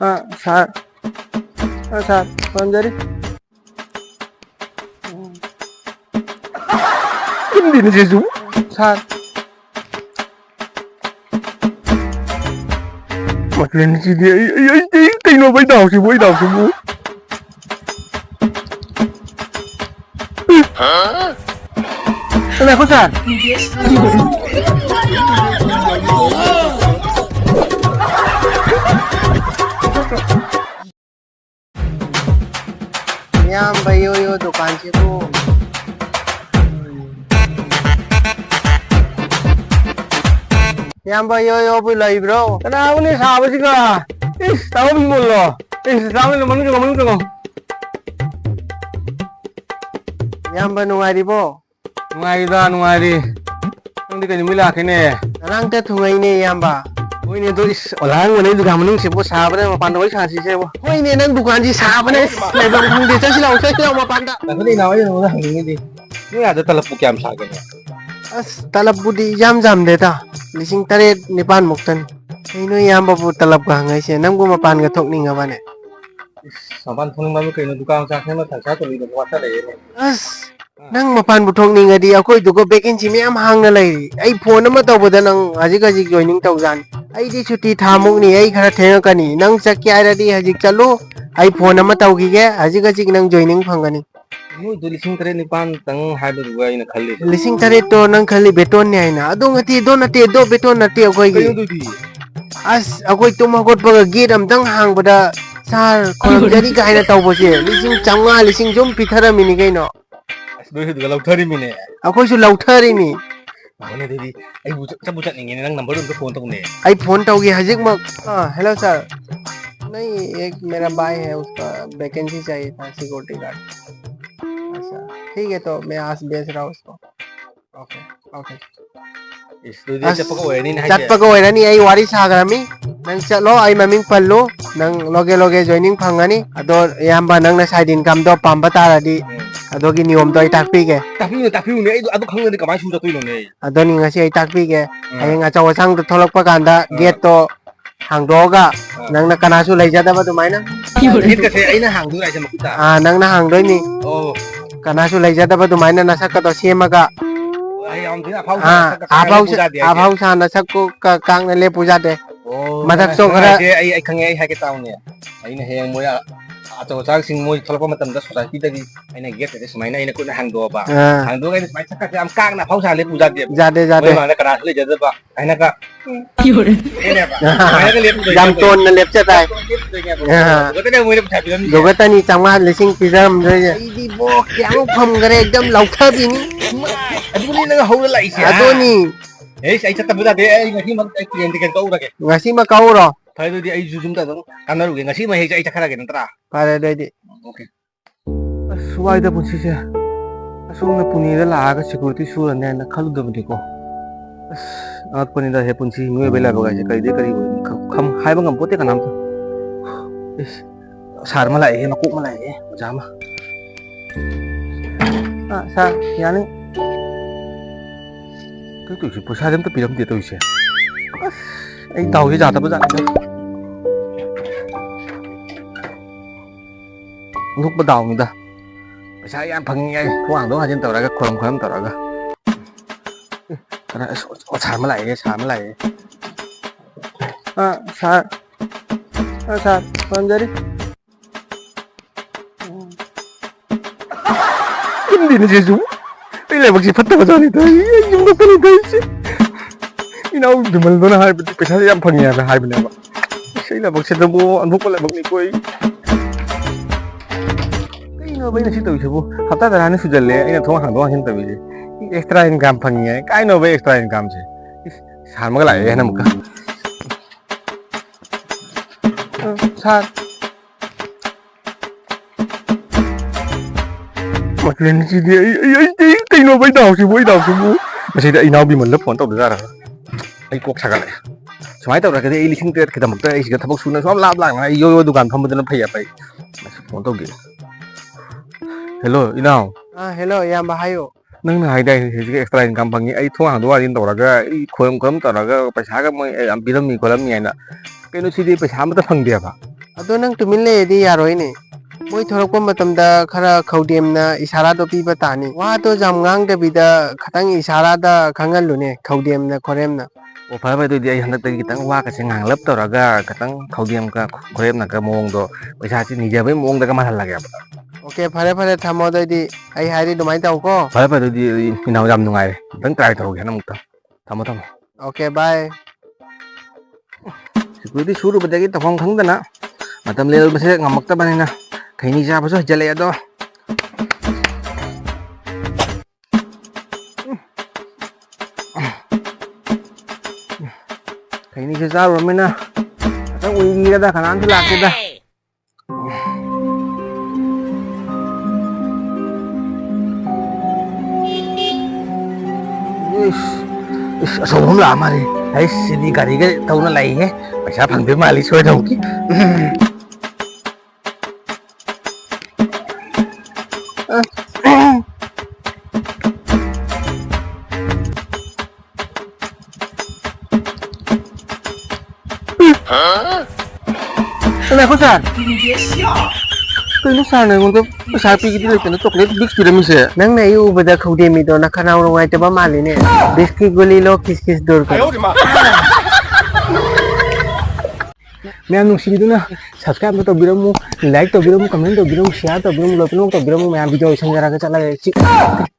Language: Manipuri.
사, 사, 완전히. 힘드는 제주? 사. Mặt lên gì đi ấy tí nó mới đầu thì mới đầu thì mua. Cái này có sẵn. Nham bay yo दुकान से तो Nham bay yo bị lấy bro. Cái nào cũng đi sao vậy chứ cả. Tao không muốn lo. Tao mới muốn cái Nham bay nungai đi bo. Nungai đi. Nung di ka nimila kene. Nang te thungai ne Yamba. Hoi ne to olang ne dukan manung se bo sa bane mapan wai sa si se bo. Hoi ne nang dukan ji sa bane. Le bang thung de cha si lau mapan da. Tapi ni nawa yang orang ini di. Ni ada talap bukiam sahaja. As talap budi jam de ta. Lising tare nipan muktan. Ino Yamba bu talap ka ngai se nang bu mapan ga thok ning ga bane. Sampan thung mamu kaino dukan sahaja ma thang sa to ni do wata le. As nang mapan buthok ning adi akoi dugo vacancy meyam hangna lai ai phone ama tawbada nang haji joining tawjan ai di chuti thamuk ni ai khara thenga kani nang chakya radi haji chalo ai phone ama tawgi ge haji nang joining phangani Mu do lising tare ni pan tang haibu duga ina khalli lising tare to nang khali beton ni aina adu ngati do nate do beton nate akoi gi as akoi tuma got baga gate am dang hang bada sar khol jari ga aina tawbo je lising changa lising jom pithara mini gaino Doi duga lauthari mine. akoi su lauthari ni Mana dedi ai bucat ingin nang number untuk phone tong ne. I phone तो होगी हजिक मग हेलो सर नहीं एक मेरा भाई है उसका वैकेंसी चाहिए था सिक्योरिटी गार्ड अच्छा ठीक है तो मैं आज भेज रहा हूँ उसको okay okay Istudi cepat kau ini nih. चट पको है नहीं आई वारी सागरामी नंग चलो आई ममिंग पल्लो नंग लोगे जॉइनिंग फंगानी अदो याम्बा नंग ना साइड इनकम दो पाम बता रही अदो की नियम तो इताक पी के tapi ini adu khang ni kamai sudah tu ini. अदो निंग ऐसे इताक पी के आई ngaco wasang तो थोलक पकांदा गेट तो hàng đó ga nang na kana su lai jada ba tu mai na Hit kasi ai na hang du ai sama kita. nang na hàng đó ni Oh. kana su lai jada ba tu mai na nasak ka to sema ga Ai am tu apau sa nasak ko ka kang na le puja de Oh. madak so kara ai khang ai hai ke tahu ni. Ai na hang mo ya. Atau sang sing mo tholak pa matam da society tadi ai na get es mai na ai na ko na hang do ba. Hang do ai mai sak ka am kang na phau sa le puja de. jade Mai ma na kana le jada ba. Ai na ka. Ini apa? Ai na le puja. jam ton na lep cha tai Ko ta mo le puja bi. jogata ni changma lising pizam re di bo kyang pham gare ekdam lautha bi ni Adu ni na hau la isi. ado ni Eh sai cha tabu da de ai ngasi mag ai client ke ko ura ke. ngasi ma kau ro Thai di ai jujum ta dong. Kanaru ke ngasi ma he ai cha khara ke ntra. pare dai di Okay. suai da punsi se asung na puni da la ga security su na na khalu da bi ko at pani da he punsi ngoi bela ba ga se kai de kari kham hai ba ngam pote ka nam to is sar ma lai he ma ku ma lai he ja ma sa yani cái tuổi chỉ sai đến tập bị đâm tiệt tôi sẽ anh tàu cái giả tập dạng lúc bắt đầu người ta sai em phăng ngay thu hàng đó hai trên tàu ra cái kholam tàu ra cái này sàn mới lại sàn con ra đi cái gì nó dễ dũng đây là bác sĩ phát tờ ra đi thôi chúng ta phải đi chứ nào thì mình nói hai phải sai em phăng nhà là hai bên này mà đây là bác sĩ đâu mua anh phúc lại bác sĩ quay nó bây giờ chỉ tự chịu hợp tác là nó sụt dần lên anh là thông hàng đó hiện tại vì extra income phăng nhà cái nó về extra income chứ sàn mới lại nó một cái sàn mặt lên gì đi ấy nó mới đầu thì mua mà chỉ để nào bị một lớp phòn tàu được ra rồi ấy cuộc sạc lại máy tàu là cái ấy sinh cái tầm cái ấy chỉ cái thằng bác xuống nó xóa lap lại này yo dukan không bao giờ nó phải vậy phòn tàu kì hello nào hello em bà hay nâng này đây thì cái extra income bằng ấy thua hàng đôi đi tàu là cái khối cấm tàu là cái phải xả cái mấy làm bị lâm mì khối lâm nhẹ nè cái nó chỉ đi phải xả mất phần đẹp à अदो नंग तुमिन लेदी यारोइने मोई थोरक मतमदा खरा खौदेमना इशारा तो पीबा तानी वा तो जाम ngang दबिदा खतंग इशारा दा खंगलुने खौदेमना खोरेमना ओ फर भाई तो आई हंदक तगी तंग वा का से ngang lap तौरगा खतंग खौदियम का खोरेम ना का मोंग दो पैसा ची निजाबे मोंग दा का माथल लगे ओके फरे फरे थमो ददी आई हारी दुमाई ताउको फर भाई तो इनाव जाम नुंगाई तंग ट्राई तौगे ना मुक्ता थमो थमो ओके बाय सिक्योरिटी शुरू बदगी तफोंग खंगदना मतम लेल बसे ngamक्ता बनिना खैनी जा बसो जले अदो खैनी से जा रमिना तंग उइगी दा खनान से लाके दा इस असोम ला मारी है सिनी गाड़ी के तौना लाई है पैसा फंगदे माली सोय दौकी Này có sàn Cái nước sàn này còn có sàn pi cái này nó chocolate big pyramid से नंग नहीं उबदा खौदेमी तो नखनाव नंगाई तबा मालिने बिस्की गोली लो किस किस दूर कर मैं नुसिबिदुना सब्सक्राइब तो बिरमु लाइक तो बिरमु कमेंट तो बिरमु शेयर तो बिरमु लोपनो तो बिरमु मैं वीडियो संजरा के चला